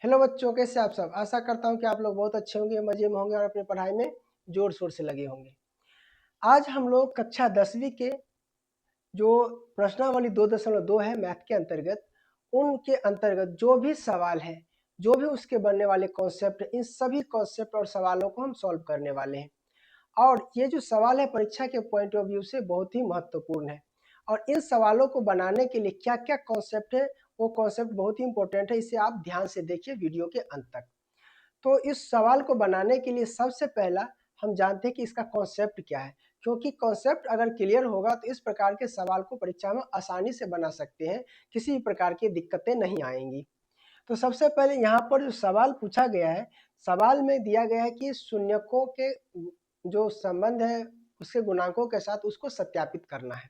Hello बच्चों, कैसे आप सब। आशा करता हूँ कि आप लोग बहुत अच्छे होंगे, मजे में होंगे और अपनी पढ़ाई में जोर शोर से लगे होंगे। आज हम लोग कक्षा 10वीं के जो प्रश्नावली 2.2 है मैथ के अंतर्गत, उनके अंतर्गत जो भी सवाल है, जो भी उसके बनने वाले कॉन्सेप्ट, इन सभी कॉन्सेप्ट और सवालों को हम सॉल्व करने वाले हैं। और ये जो सवाल है परीक्षा के पॉइंट ऑफ व्यू से बहुत ही महत्वपूर्ण है। और इन सवालों को बनाने के लिए क्या क्या कॉन्सेप्ट है, वो कॉन्सेप्ट बहुत ही इंपॉर्टेंट है। इसे आप ध्यान से देखिए वीडियो के अंत तक। तो इस सवाल को बनाने के लिए सबसे पहला हम जानते हैं कि इसका कॉन्सेप्ट क्या है, क्योंकि कॉन्सेप्ट अगर क्लियर होगा तो इस प्रकार के सवाल को परीक्षा में आसानी से बना सकते हैं, किसी भी प्रकार की दिक्कतें नहीं आएंगी। तो सबसे पहले यहाँ पर जो सवाल पूछा गया है, सवाल में दिया गया है कि शून्यकों के जो संबंध है उसके गुणांकों के साथ उसको सत्यापित करना है।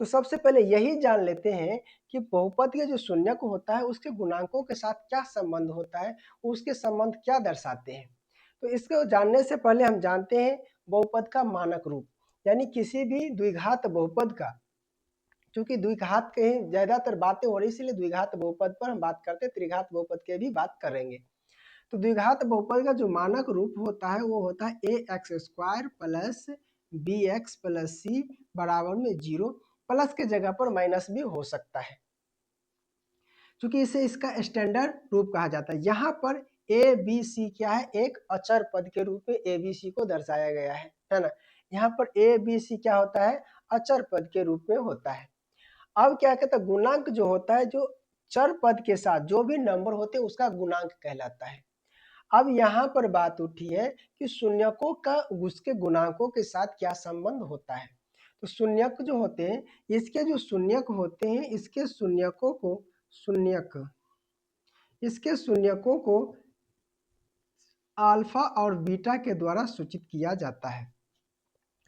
तो सबसे पहले यही जान लेते हैं कि बहुपद के जो शून्यक होता है उसके गुणांकों के साथ क्या संबंध होता है, उसके संबंध क्या दर्शाते हैं। तो इसको जानने से पहले हम जानते हैं बहुपद का मानक रूप, यानी किसी भी द्विघात बहुपद का, क्योंकि द्विघात के ही ज्यादातर बातें हो रही इसलिए द्विघात बहुपद पर हम बात करते हैं, त्रिघात बहुपद के भी बात करेंगे। तो द्विघात बहुपद का जो मानक रूप होता है वो होता है A x square plus B x plus C बराबर में 0, प्लस के जगह पर माइनस भी हो सकता है, क्योंकि इसे इसका स्टैंडर्ड रूप कहा जाता है। यहाँ पर ए बी सी क्या है, एक अचर पद के रूप में ए बी सी को दर्शाया गया है ना। यहाँ पर ए बी सी क्या होता है, अचर पद के रूप में होता है। अब क्या कहता है, गुणांक जो होता है, जो चर पद के साथ जो भी नंबर होते हैं उसका गुणांक कहलाता है। अब यहाँ पर बात उठी है कि शून्यकों का उसके गुणांकों के साथ क्या संबंध होता है। तो शून्यक जो होते हैं, इसके जो शून्यक होते हैं, इसके शून्यकों को अल्फा और बीटा के द्वारा सूचित किया जाता है।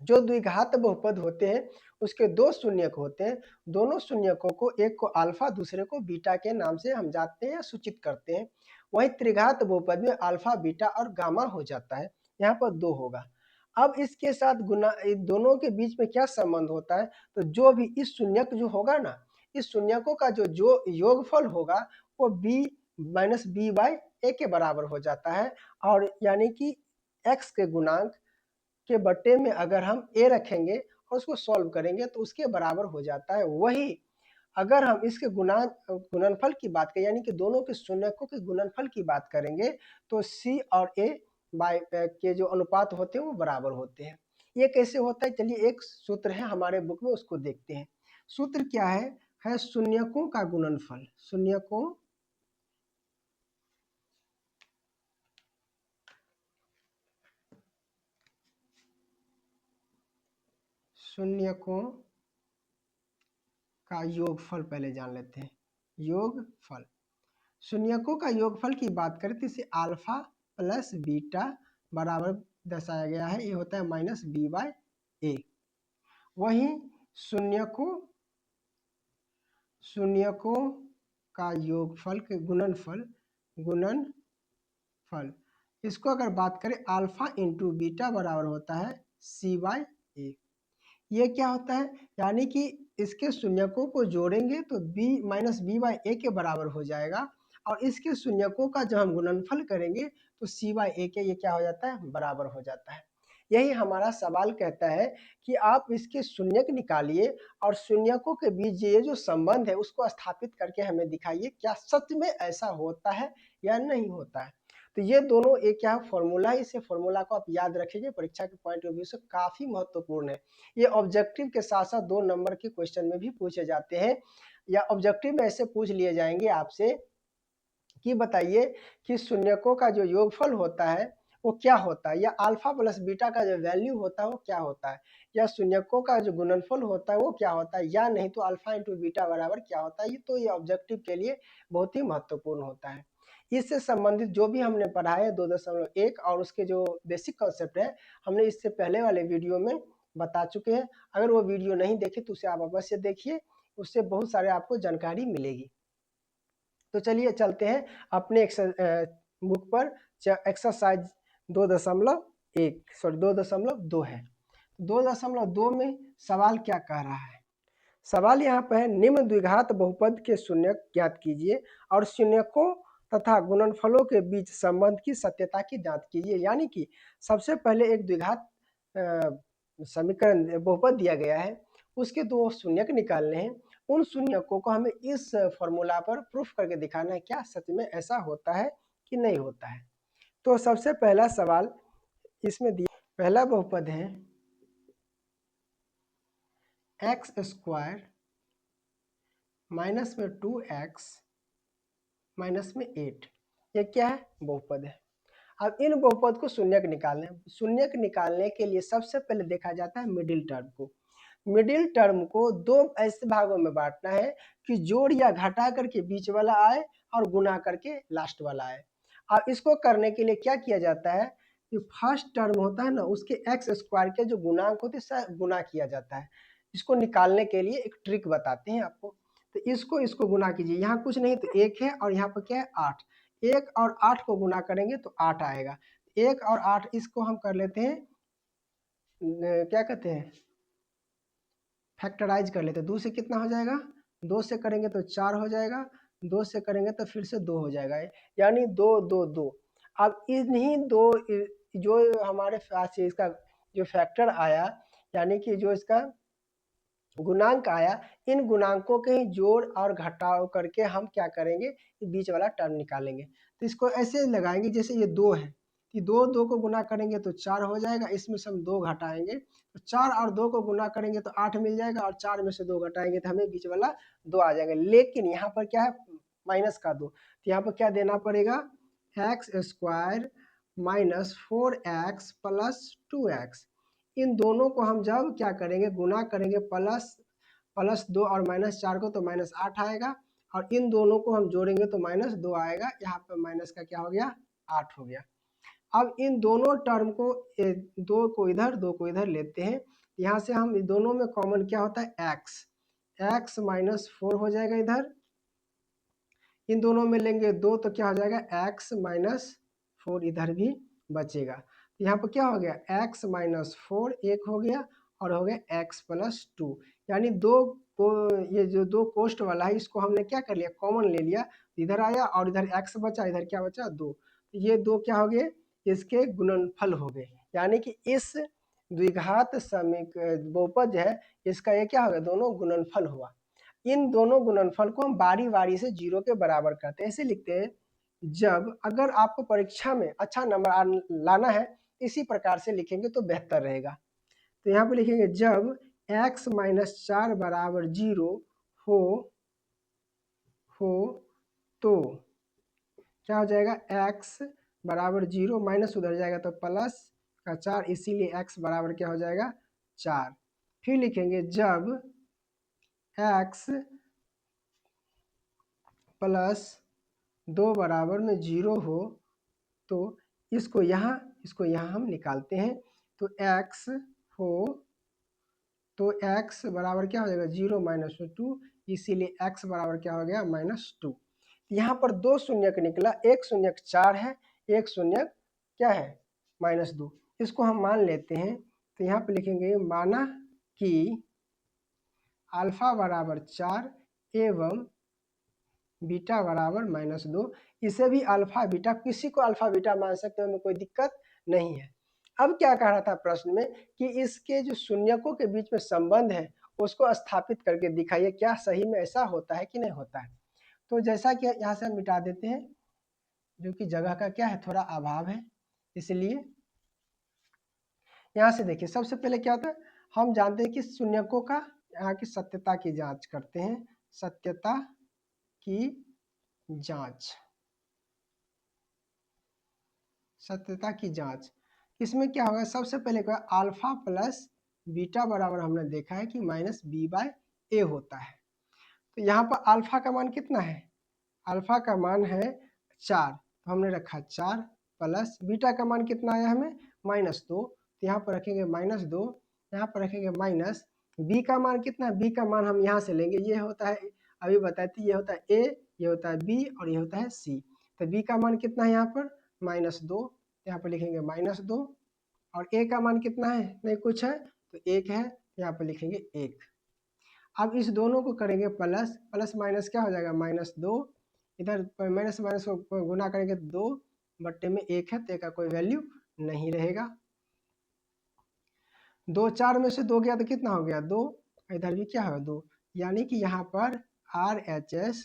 जो द्विघात बहुपद होते हैं उसके दो शून्यक होते हैं, दोनों शून्यकों को, एक को अल्फा दूसरे को बीटा के नाम से हम जानते हैं या सूचित करते हैं। वहीं त्रिघात बहुपद में अल्फा बीटा और गामा हो जाता है, यहाँ पर 2 होगा। अब इसके साथ गुना, दोनों के बीच में क्या संबंध होता है, तो जो भी इस शून्यक जो होगा ना, इस शून्यकों का जो योगफल होगा वो b माइनस बी बाई ए के बराबर हो जाता है। और यानी कि x के गुणांक के बट्टे में अगर हम ए रखेंगे और उसको सॉल्व करेंगे तो उसके बराबर हो जाता है। वही अगर हम इसके गुणनफल की बात करें, यानी कि दोनों के शून्यकों के गुणनफल की बात करेंगे, तो सी और ए बाय के जो अनुपात होते हैं वो बराबर होते हैं। ये कैसे होता है, चलिए एक सूत्र है हमारे बुक में, उसको देखते हैं। सूत्र क्या है शून्यकों का गुणनफल। शून्यकों का योगफल पहले जान लेते हैं। योगफल, शून्यकों का योगफल की बात करें तो इसे अल्फा प्लस बीटा बराबर दर्शाया गया है, ये होता है माइनस बी बाई ए। वहीं शून्यकों का योगफल के गुणनफल इसको अगर बात करें अल्फा इंटू बीटा बराबर होता है सी बाई ए। ये क्या होता है, यानी कि इसके शून्यकों को जोड़ेंगे तो b माइनस बी बाई ए के बराबर हो जाएगा, और इसके शून्यकों का जब हम गुणनफल करेंगे तो c बाई ए के ये क्या हो जाता है, बराबर हो जाता है। यही हमारा सवाल कहता है कि आप इसके शून्यक निकालिए और शून्यकों के बीच ये जो संबंध है उसको स्थापित करके हमें दिखाइए, क्या सच में ऐसा होता है या नहीं होता है। तो ये दोनों एक क्या फॉर्मूला है, इसे फॉर्मूला को आप याद रखिए, परीक्षा के पॉइंट ऑफ व्यू से काफी महत्वपूर्ण है। ये ऑब्जेक्टिव के साथ साथ 2 नंबर के क्वेश्चन में भी पूछे जाते हैं, या ऑब्जेक्टिव में ऐसे पूछ लिए जाएंगे आपसे कि बताइए कि शून्यकों का जो योगफल होता है वो क्या होता है, या अल्फा प्लस बीटा का जो वैल्यू होता है वो क्या होता है, या शून्यकों का जो गुणनफल होता है वो क्या होता है, या नहीं तो अल्फा इंटू बीटा बराबर क्या होता है। ये तो ये ऑब्जेक्टिव के लिए बहुत ही महत्वपूर्ण होता है। इससे संबंधित जो भी हमने पढ़ा है 2.1 और उसके जो बेसिक कॉन्सेप्ट है हमने इससे पहले वाले वीडियो में बता चुके हैं। अगर वो वीडियो नहीं देखे तो उसे आप अवश्य देखिए, उससे बहुत सारे आपको जानकारी मिलेगी। तो चलिए चलते हैं अपने बुक पर। एक्सरसाइज 2.2 है। 2.2 में सवाल क्या कह रहा है, सवाल यहाँ पर है निम्न द्विघात बहुपद के शून्यक ज्ञात कीजिए और शून्यकों तथा गुणनफलों के बीच संबंध की सत्यता की जांच कीजिए। यानी कि सबसे पहले एक द्विघात समीकरण बहुपद दिया गया है, उसके दो शून्यक निकालने हैं। उन शून्यकों को हमें इस फॉर्मूला पर प्रूफ करके दिखाना है क्या सच में ऐसा होता है कि नहीं होता है। तो सबसे पहला सवाल इसमें दिया, पहला बहुपद है एक्स स्क्वायर माइनस में 2x माइनस में 8, ये क्या है? बहुपद है। अब इन बहुपद को शून्यक निकालना है। शून्यक निकालने के लिए सबसे पहले देखा जाता है मिडिल टर्म को। मिडिल टर्म को दो ऐसे भागों में बांटना है कि जोड़ या घटा करके बीच वाला आए और गुना करके लास्ट वाला आए। अब इसको करने के लिए क्या किया जाता है कि फर्स्ट टर्म होता है ना, उसके एक्स स्क्वायर के जो गुणांक होते हैं गुना किया जाता है। इसको निकालने के लिए एक ट्रिक बताते हैं आपको। तो इसको गुना कीजिए, यहाँ कुछ नहीं तो 1 है और यहाँ पर क्या है 8। 1 और 8 को गुना करेंगे तो 8 आएगा। 1 और 8 इसको हम कर लेते हैं क्या कहते हैं, फैक्टराइज कर लेते हैं। 2 से कितना हो जाएगा, 2 से करेंगे तो 4 हो जाएगा, 2 से करेंगे तो फिर से 2 हो जाएगा, यानी 2 2 2। अब इन्हीं दो जो हमारे पास इसका जो फैक्टर आया, यानी कि जो इसका गुणांक आया, इन गुणांकों के ही जोड़ और घटाव करके हम क्या करेंगे, बीच वाला टर्म निकालेंगे। तो इसको ऐसे लगाएंगे जैसे ये 2 है कि 2 2 को गुना करेंगे तो 4 हो जाएगा, इसमें से हम 2 घटाएंगे तो 4 और 2 को गुना करेंगे तो 8 मिल जाएगा, और 4 में से 2 घटाएंगे तो हमें बीच वाला 2 आ जाएगा। लेकिन यहाँ पर क्या है, माइनस का 2, तो यहाँ पर क्या देना पड़ेगा, x square minus 4x plus 2x। इन दोनों को हम जब क्या करेंगे, गुना करेंगे प्लस 2 और माइनस 4 को तो माइनस 8 आएगा, और इन दोनों को हम जोड़ेंगे तो माइनस 2 आएगा। यहाँ पर माइनस का क्या हो गया, 8 हो गया। अब इन दोनों टर्म को 2 को इधर 2 को इधर लेते हैं। यहाँ से हम दोनों में कॉमन क्या होता है, x माइनस 4 हो जाएगा इधर। इन दोनों में लेंगे 2 तो क्या हो जाएगा, x माइनस 4 इधर भी बचेगा। यहाँ पर क्या हो गया, x माइनस 4 एक हो गया, और हो गया x प्लस 2। यानी दो को, ये जो दो कोष्ट वाला है इसको हमने क्या कर लिया, कॉमन ले लिया, इधर आया और इधर x बचा, इधर क्या बचा 2। ये 2 क्या हो गए, इसके गुणनफल हो गए। यानी कि इस द्विघात बहुपद है, इसका ये क्या हो गया, दोनों गुणनफल हुआ। इन दोनों गुणनफल को हम बारी बारी से 0 के बराबर करते हैं। ऐसे लिखते हैं, जब अगर आपको परीक्षा में अच्छा नंबर लाना है, इसी प्रकार से लिखेंगे तो बेहतर रहेगा। तो यहाँ पे लिखेंगे जब x माइनस 4 बराबर 0 हो तो क्या हो जाएगा, x बराबर 0 माइनस उधर जाएगा तो प्लस का 4, इसीलिए x बराबर क्या हो जाएगा 4। फिर लिखेंगे जब x प्लस 2 बराबर में 0 हो तो इसको यहाँ हम निकालते हैं। तो x हो तो x बराबर क्या हो जाएगा 0 माइनस 2, इसीलिए x बराबर क्या हो गया -2। यहाँ पर 2 शून्यक निकला, एक शून्यक 4 है, एक शून्यक क्या है -2। इसको हम मान लेते हैं। तो यहाँ पे लिखेंगे माना कि अल्फा बराबर 4 एवं बीटा बराबर -2। इसे भी अल्फा बीटा, किसी को अल्फा बीटा मान सकते हैं, हमें कोई दिक्कत नहीं है। अब क्या कह रहा था प्रश्न में कि इसके जो शून्यकों के बीच में संबंध है उसको स्थापित करके दिखाइए, क्या सही में ऐसा होता है कि नहीं होता है। तो जैसा कि यहाँ से हम मिटा देते हैं, जो कि जगह का क्या है, थोड़ा अभाव है, इसलिए यहाँ से देखिए। सबसे पहले क्या होता है, हम जानते हैं कि शून्यकों का यहाँ की सत्यता की जांच करते हैं। सत्यता की जांच, सत्यता की जांच, इसमें क्या होगा, सबसे पहले क्या, अल्फा प्लस बीटा बराबर हमने देखा है कि -b/a होता है। तो यहाँ पर अल्फा का मान कितना है, अल्फा का मान है 4, तो हमने रखा 4 प्लस बीटा का मान कितना आया हमें -2, तो यहाँ पर रखेंगे -2, यहाँ पर रखेंगे माइनस बी का मान कितना है, बी का मान हम यहाँ से लेंगे, ये होता है अभी बताए थे, ये होता है ए, ये होता है बी और ये होता है सी। तो बी का मान कितना है यहाँ पर -2, यहाँ पर लिखेंगे -2, और ए का मान कितना है, नहीं कुछ है तो 1 है, यहाँ पर लिखेंगे 1। अब इस दोनों को करेंगे प्लस, प्लस माइनस क्या हो जाएगा -2, इधर माइनस माइनस को गुना करेंगे तो 2/1 है, तो का कोई वैल्यू नहीं रहेगा। 2 4 में से 2 गया तो कितना हो गया 2, इधर भी क्या है 2, यानी कि यहाँ पर RHS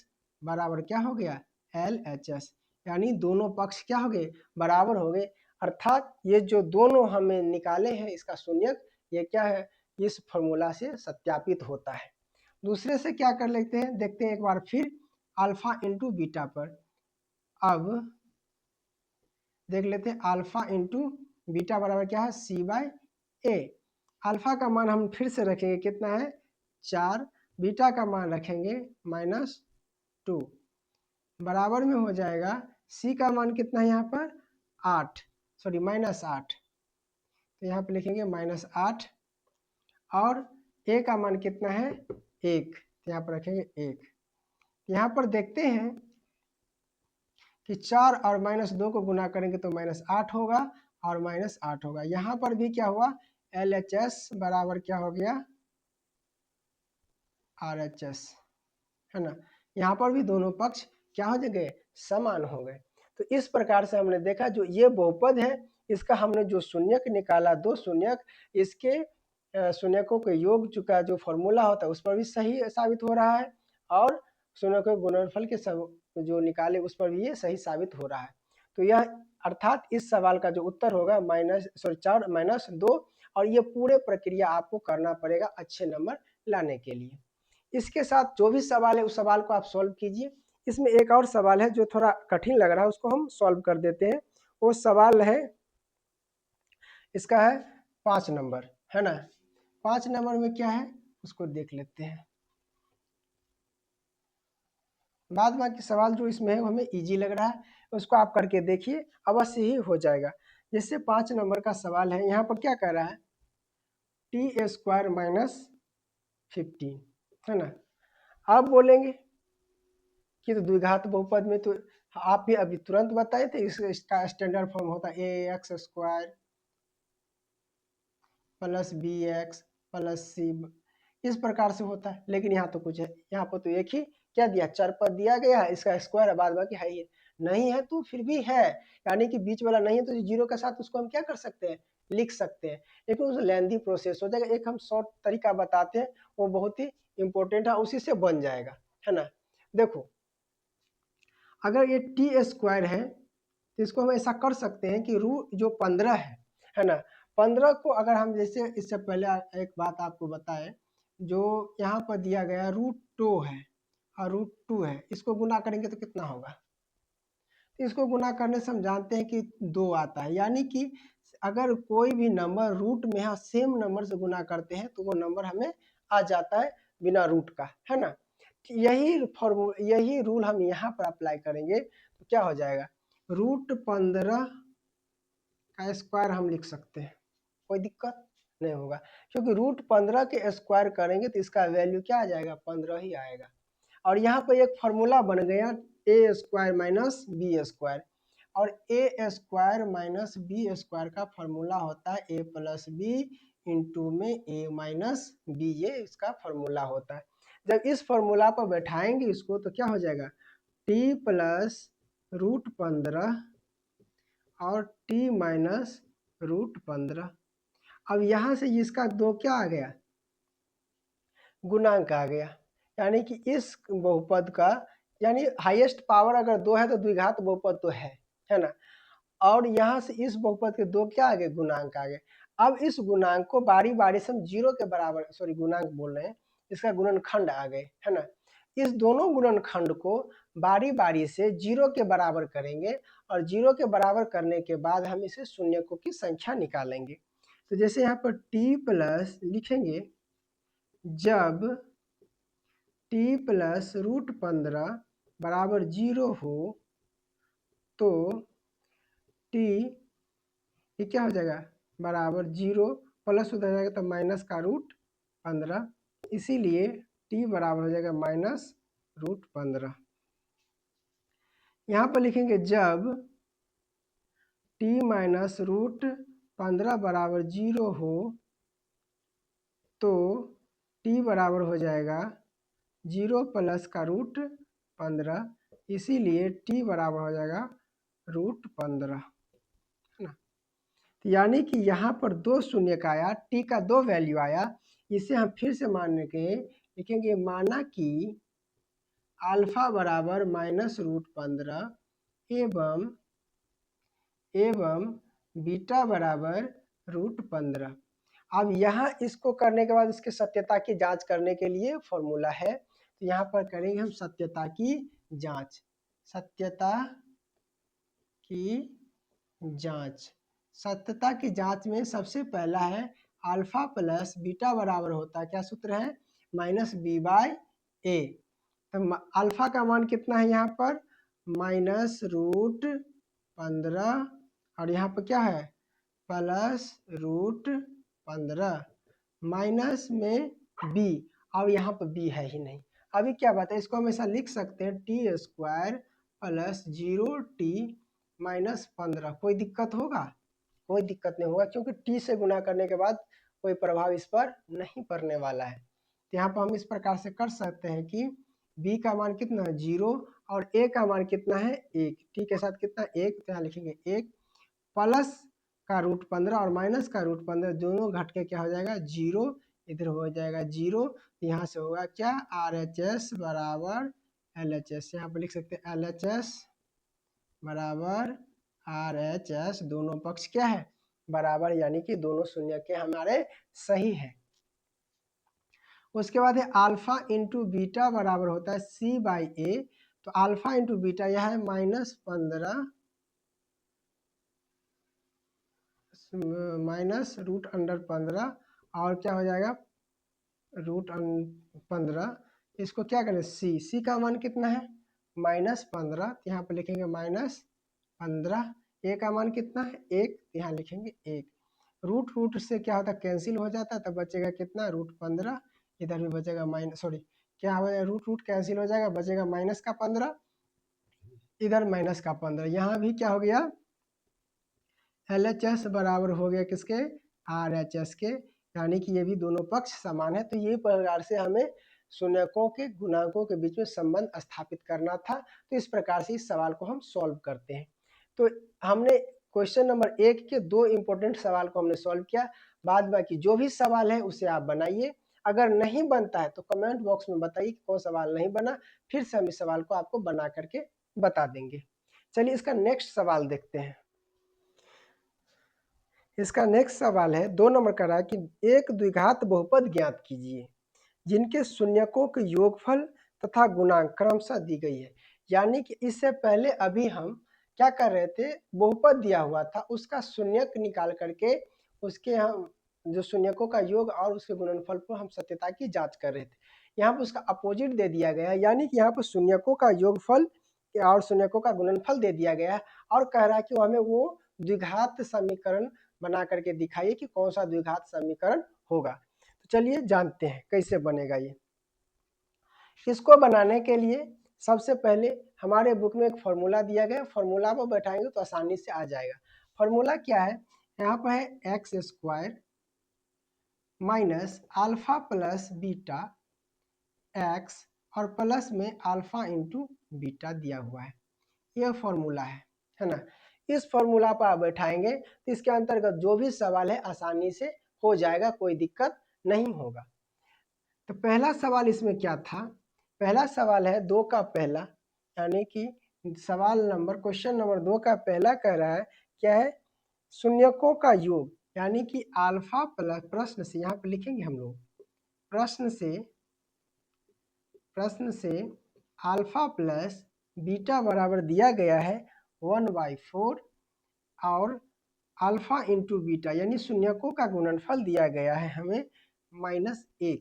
बराबर क्या हो गया LHS, यानी दोनों पक्ष क्या हो गए बराबर हो गए। अर्थात ये जो दोनों हमें निकाले हैं इसका शून्यक, ये क्या है इस फॉर्मूला से सत्यापित होता है। दूसरे से क्या कर लेते हैं, देखते हैं एक बार फिर अल्फा इंटू बीटा पर। अब देख लेते हैं अल्फा इंटू बीटा बराबर क्या है C/A। अल्फा का मान हम फिर से रखेंगे कितना है 4, बीटा का मान रखेंगे -2, बराबर में हो जाएगा C का मान कितना है यहाँ पर 8, सॉरी -8, तो यहाँ पे लिखेंगे -8, और A का मान कितना है 1, तो यहाँ पर रखेंगे 1। यहाँ पर देखते हैं कि 4 और -2 को गुना करेंगे तो -8 होगा और -8 होगा। यहाँ पर भी क्या हुआ LHS बराबर क्या हो गया RHS, है ना। यहाँ पर भी दोनों पक्ष क्या हो गए समान हो गए। तो इस प्रकार से हमने देखा जो ये बहुपद है इसका हमने जो शून्यक निकाला, दो शून्यक, इसके शून्यकों के योग का जो फॉर्मूला होता है उस पर भी सही साबित हो रहा है, और शून्यकों के गुणनफल के जो निकाले उस पर भी ये सही साबित हो रहा है। तो यह अर्थात इस सवाल का जो उत्तर होगा 4 -2, और ये पूरे प्रक्रिया आपको करना पड़ेगा अच्छे नंबर लाने के लिए। इसके साथ जो भी सवाल है उस सवाल को आप सॉल्व कीजिए। इसमें एक और सवाल है जो थोड़ा कठिन लग रहा है, उसको हम सॉल्व कर देते हैं। वो सवाल है, इसका है 5 नंबर, है ना। 5 नंबर में क्या है उसको देख लेते हैं। बाद बाकी सवाल जो इसमें है वो हमें इजी लग रहा है, उसको आप करके देखिए अवश्य ही हो जाएगा। जैसे 5 नंबर का सवाल है, यहाँ पर क्या कह रहा है t² - 15, है ना। आप बोलेंगे कि तो द्विघात बहुपद में तो आप भी अभी तुरंत बताए थे इसका स्टैंडर्ड फॉर्म होता है ax² + bx + c, इस प्रकार से होता है। लेकिन यहाँ तो कुछ है, यहाँ पर तो एक ही क्या दिया चर पद दिया गया है, इसका स्क्वायर बाद बाकी है ही नहीं है, तो फिर भी है, यानी कि बीच वाला नहीं है तो जीरो के साथ उसको हम क्या कर सकते हैं लिख सकते हैं, लेकिन उस लेंथी प्रोसेस हो जाएगा। एक हम शॉर्ट तरीका बताते हैं वो बहुत ही इंपॉर्टेंट है, उसी से बन जाएगा, है ना। देखो अगर ये t² है तो इसको हम ऐसा कर सकते हैं कि रू जो 15 है ना, 15 को अगर हम जैसे इससे पहले एक बात आपको बताएं, जो यहाँ पर दिया गया √2 है और √2 है, इसको गुना करेंगे तो कितना होगा, इसको गुना करने से हम जानते हैं कि 2 आता है, यानी कि अगर कोई भी नंबर रूट में है सेम नंबर से गुना करते हैं तो वो नंबर हमें आ जाता है बिना रूट का, है ना। यही रूल हम यहाँ पर अप्लाई करेंगे तो क्या हो जाएगा √15 का स्क्वायर हम लिख सकते हैं, कोई दिक्कत नहीं होगा, क्योंकि √15 के स्क्वायर करेंगे तो इसका वैल्यू क्या आ जाएगा 15 ही आएगा। और यहाँ पर एक फार्मूला बन गया a² - b², और a² - b² का फार्मूला होता है a + b इंटू में a - b, ये इसका फार्मूला होता है। जब इस फार्मूला पर बैठाएंगे इसको तो क्या हो जाएगा t + √15 और t - √15। अब यहाँ से इसका 2 क्या आ गया गुणांक आ गया, यानी कि इस बहुपद का यानी हाईएस्ट पावर अगर 2 है तो द्विघात बहुपद तो है ना। और यहाँ से इस बहुपद के 2 क्या आ गए गुणांक आ गए। अब इस गुणांक को बारी बारी से हम 0 के बराबर, सॉरी गुणांक बोल रहे हैं, इसका गुणनखंड आ गए, है ना। इस दोनों गुणनखंड को बारी बारी से 0 के बराबर करेंगे, और 0 के बराबर करने के बाद हम इसे शून्यकों की संख्या निकालेंगे। तो जैसे यहाँ पर t+ लिखेंगे, जब t + √15 बराबर 0 हो तो t ये क्या हो जाएगा बराबर 0, प्लस उधर जाएगा तो माइनस का √15, इसीलिए t बराबर हो जाएगा -√15। यहाँ पर लिखेंगे जब t - √15 बराबर 0 हो तो t बराबर हो जाएगा 0 प्लस का √15, इसीलिए t बराबर हो जाएगा √15, है ना। तो यानी कि यहाँ पर 2 शून्य का आया, t का 2 वैल्यू आया। इसे हम फिर से मानने के लिखेंगे, माना कि अल्फा बराबर -√15 एवं बीटा बराबर √15। अब यहाँ इसको करने के बाद इसके सत्यता की जांच करने के लिए फॉर्मूला है, तो यहाँ पर करेंगे हम सत्यता की जांच। सत्यता की जांच, सत्यता की जांच में सबसे पहला है अल्फा प्लस बीटा बराबर होता है, क्या सूत्र है, -b/a। तो अल्फा का मान कितना है यहाँ पर, -√15, और यहाँ पर क्या है +√15, माइनस में b। अब यहाँ पर b है ही नहीं। अभी क्या बात है, इसको हमेशा लिख सकते हैं t² + 0t - 15। कोई दिक्कत होगा, कोई दिक्कत नहीं होगा, क्योंकि t से गुना करने के बाद कोई प्रभाव इस पर नहीं पड़ने वाला है। तो यहाँ पर हम इस प्रकार से कर सकते हैं कि b का मान कितना है 0 और a का मान कितना है 1, t के साथ कितना 1, तो यहाँ लिखेंगे 1 प्लस का √15 और माइनस का √15 दोनों घट के क्या हो जाएगा 0, इधर हो जाएगा 0। यहाँ से होगा क्या RHS बराबर LHS, यहाँ पर लिख सकते हैं LHS बराबर RHS, दोनों पक्ष क्या है बराबर, यानी कि दोनों शून्य के हमारे सही है। उसके बाद है अल्फा इंटू बीटा बराबर होता है C/A। तो अल्फा इंटू बीटा यह है -15 -√15, और क्या हो जाएगा √15। इसको क्या करें c का मान कितना है -15, तो यहाँ पर लिखेंगे -15। a का मान कितना है 1, यहाँ लिखेंगे 1। रूट से क्या होता है कैंसिल हो जाता है, तब बचेगा कितना √15, इधर भी बचेगा क्या हो जाएगा रूट कैंसिल हो जाएगा, बचेगा -15, इधर -15। यहाँ भी क्या हो गया LHS बराबर हो गया किसके RHS के, यानी कि ये भी दोनों पक्ष समान है। तो ये प्रकार से हमें शून्यकों के गुणांकों के बीच में संबंध स्थापित करना था। तो इस प्रकार से इस सवाल को हम सॉल्व करते हैं। तो हमने क्वेश्चन नंबर 1 के 2 इंपॉर्टेंट सवाल को हमने सॉल्व किया। बाद बाकी जो भी सवाल है उसे आप बनाइए, अगर नहीं बनता है तो कमेंट बॉक्स में बताइए कौन सवाल नहीं बना, फिर से हम इस सवाल को आपको बना करके बता देंगे। चलिए इसका नेक्स्ट सवाल देखते हैं। इसका नेक्स्ट सवाल है 2 नंबर का रहा है कि एक द्विघात बहुपद ज्ञात कीजिए जिनके शून्यकों के योगफल तथा गुणांक क्रमशः दी गई है। यानी कि इससे पहले अभी हम क्या कर रहे थे, बहुपद दिया हुआ था उसका शून्यक निकाल करके उसके हम जो शून्यकों का योग और उसके गुणनफल को हम सत्यता की जांच कर रहे थे। यहाँ पर उसका अपोजिट दे दिया गया, यानी कि यहाँ पर शून्यकों का योगफल और शून्यकों का गुणनफल दे दिया गया और कह रहा है कि हमें वो द्विघात समीकरण बना करके दिखाइए कि कौन सा द्विघात समीकरण होगा। तो चलिए जानते हैं कैसे बनेगा ये। इसको बनाने के लिए सबसे पहले हमारे बुक में एक फॉर्मूला दिया गया, फॉर्मूला को बैठाएंगे तो आसानी से आ जाएगा। फॉर्मूला क्या है, यहाँ पर है x² minus alpha plus beta x और प्लस में अल्फा इंटू बीटा दिया हुआ है, यह फॉर्मूला है ना। इस फॉर्मूला पर आप बैठाएंगे तो इसके अंतर्गत जो भी सवाल है आसानी से हो जाएगा, कोई दिक्कत नहीं होगा। तो पहला सवाल इसमें क्या था, पहला सवाल है 2 का पहला, यानी कि सवाल नंबर क्वेश्चन नंबर 2 का पहला कह रहा है क्या है शून्यकों का योग, यानी कि अल्फा प्लस, प्रश्न से यहाँ पे लिखेंगे हम लोग, प्रश्न से अल्फा प्लस बीटा बराबर दिया गया है 1/4 और अल्फा इंटू बीटा यानी शून्यकों का गुणनफल दिया गया है हमें -1।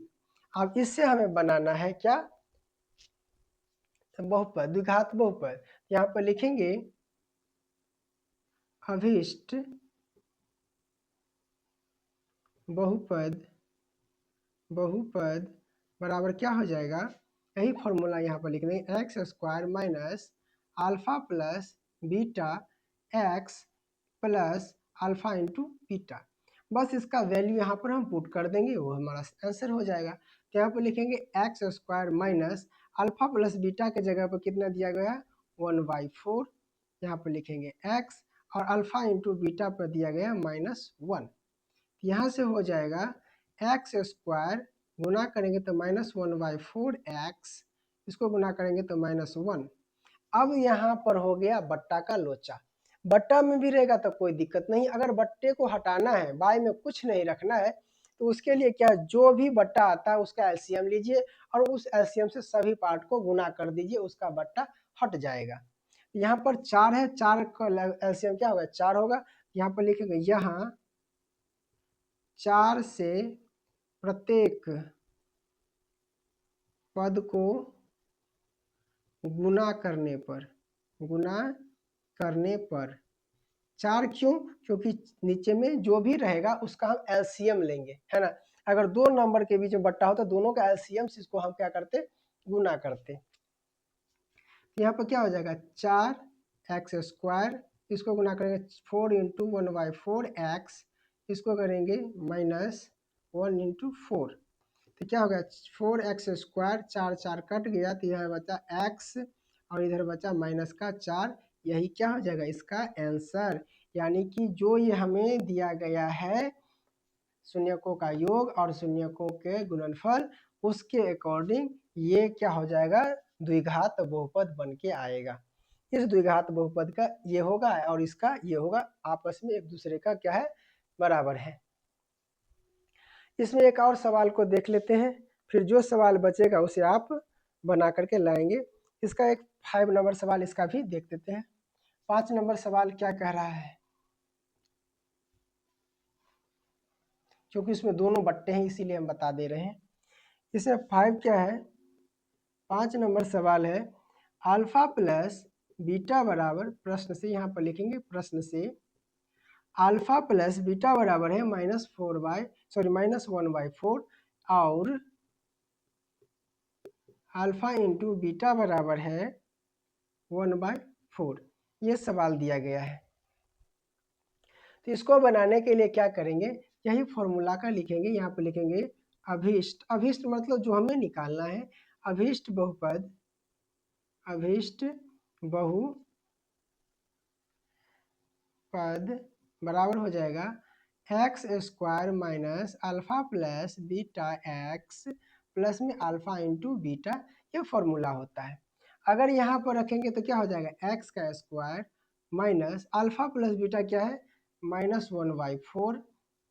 अब इससे हमें बनाना है क्या बहुपद, द्विघात बहुपद। यहाँ पर लिखेंगे अभीष्ट बहुपद बराबर क्या हो जाएगा, यही फॉर्मूला यहाँ पर लिख देंगे x² minus alpha plus beta x plus alpha into beta. बस इसका वैल्यू यहाँ पर हम पुट कर देंगे, वो हमारा आंसर हो जाएगा। तो यहाँ पर लिखेंगे x² minus alpha plus beta के जगह पर कितना दिया गया 1/4, यहाँ पर लिखेंगे x, और अल्फा इंटू बीटा पर दिया गया -1। यहाँ से हो जाएगा एक्स स्क्वायर, गुना करेंगे तो -1/4x, इसको गुना करेंगे तो -1। अब यहाँ पर हो गया बट्टा का लोचा। बट्टा में भी रहेगा तो कोई दिक्कत नहीं, अगर बट्टे को हटाना है, बाय में कुछ नहीं रखना है, तो उसके लिए क्या, जो भी बट्टा आता है उसका एलसीएम लीजिए और उस एलसीएम से सभी पार्ट को गुना कर दीजिए, उसका बट्टा हट जाएगा। यहाँ पर 4 है, 4 का एलसीएम क्या होगा, 4 होगा। यहाँ पर लिखेंगे यहाँ 4 से प्रत्येक पद को गुना करने पर 4 क्यों, क्योंकि नीचे में जो भी रहेगा उसका हम एलसीएम लेंगे, है ना। अगर दो नंबर के बीच में बट्टा हो तो दोनों का एलसीएम से इसको हम क्या करते, गुना करते। यहाँ पर क्या हो जाएगा 4x², इसको गुना करेंगे 4 इंटू 1/4x, इसको करेंगे -1 इंटू 4, तो क्या हो गया 4x², 4 4 कट गया तो यह बचा x और इधर बचा -4। यही क्या हो जाएगा इसका आंसर, यानी कि जो ये हमें दिया गया है शून्यकों का योग और शून्यकों के गुणनफल, उसके अकॉर्डिंग ये क्या हो जाएगा, द्विघात बहुपद बन के आएगा। इस द्विघात बहुपद का ये होगा और इसका ये होगा, आपस में एक दूसरे का क्या है, बराबर है। इसमें एक और सवाल को देख लेते हैं, फिर जो सवाल बचेगा उसे आप बना करके लाएंगे। इसका एक 5 नंबर सवाल इसका भी देख लेते हैं। 5 नंबर सवाल क्या कह रहा है, क्योंकि इसमें दोनों बट्टे हैं इसीलिए हम बता दे रहे हैं। इसमें 5 क्या है, 5 नंबर सवाल है, अल्फा प्लस बीटा बराबर, प्रश्न से यहाँ पर लिखेंगे, प्रश्न से अल्फा प्लस बीटा बराबर है -1/4 और अल्फा इंटू बीटा बराबर है 1/4, ये सवाल दिया गया है। तो इसको बनाने के लिए क्या करेंगे, यही फॉर्मूला का लिखेंगे। यहाँ पर लिखेंगे अभीष्ट, अभीष्ट मतलब जो हमें निकालना है, अभीष्ट बहुपद, अभीष्ट बहुपद बराबर हो जाएगा x² minus alpha plus beta x plus में अल्फा इंटू बीटा, ये फॉर्मूला होता है। अगर यहाँ पर रखेंगे तो क्या हो जाएगा x² minus alpha plus beta क्या है -1/4,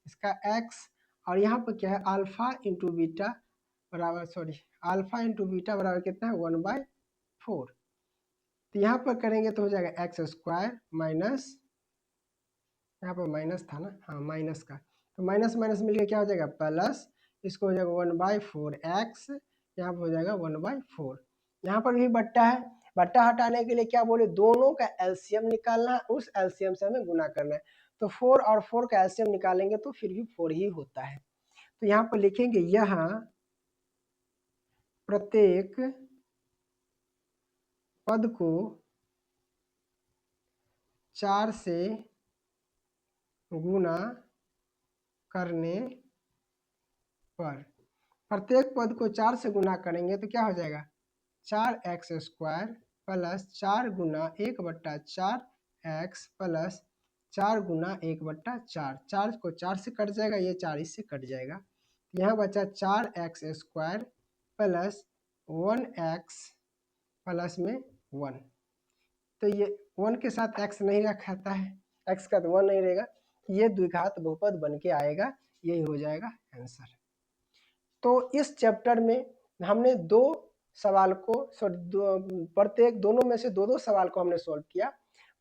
इसका x, और यहाँ पर क्या है अल्फा इंटू बीटा बराबर, अल्फा इंटू बीटा बराबर कितना है 1/4। तो यहाँ पर करेंगे तो हो जाएगा x² माइनस, यहाँ पर माइनस था ना, हाँ माइनस का, तो माइनस माइनस मिलकर क्या हो जाएगा प्लस, इसको हो जाएगा 1/4x, यहाँ पर हो जाएगा 1/4। यहाँ पर भी बट्टा है, बट्टा हटाने के लिए क्या बोले, दोनों का एलसीएम निकालना है, उस एलसीएम से हमें गुना करना है। तो 4 और 4 का एलसीएम निकालेंगे तो फिर भी 4 ही होता है। तो यहाँ पर लिखेंगे यहाँ प्रत्येक पद को 4 से गुना करने पर, प्रत्येक पद को 4 से गुना करेंगे तो क्या हो जाएगा 4x² प्लस 4 गुना 1/4x प्लस 4 गुना 1/4, 4 को 4 से कट जाएगा, ये 4 इससे कट जाएगा, यहाँ बचा 4x² प्लस 1x प्लस में 1, तो ये 1 के साथ x नहीं रखता है, x का तो 1 नहीं रहेगा, ये द्विघात बहुपद बन के आएगा, यही हो जाएगा आंसर। तो इस चैप्टर में हमने दो सवाल को प्रत्येक दोनों में से दो सवाल को हमने सॉल्व किया।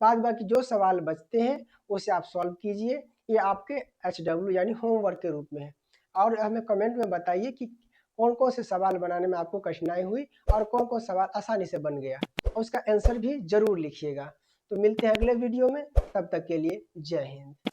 बाद बाकी जो सवाल बचते हैं उसे आप सॉल्व कीजिए, ये आपके HW यानी होमवर्क के रूप में है। और हमें कमेंट में बताइए कि कौन कौन से सवाल बनाने में आपको कठिनाई हुई और कौन कौन सवाल आसानी से बन गया, और उसका आंसर भी जरूर लिखिएगा। तो मिलते हैं अगले वीडियो में, तब तक के लिए जय हिंद।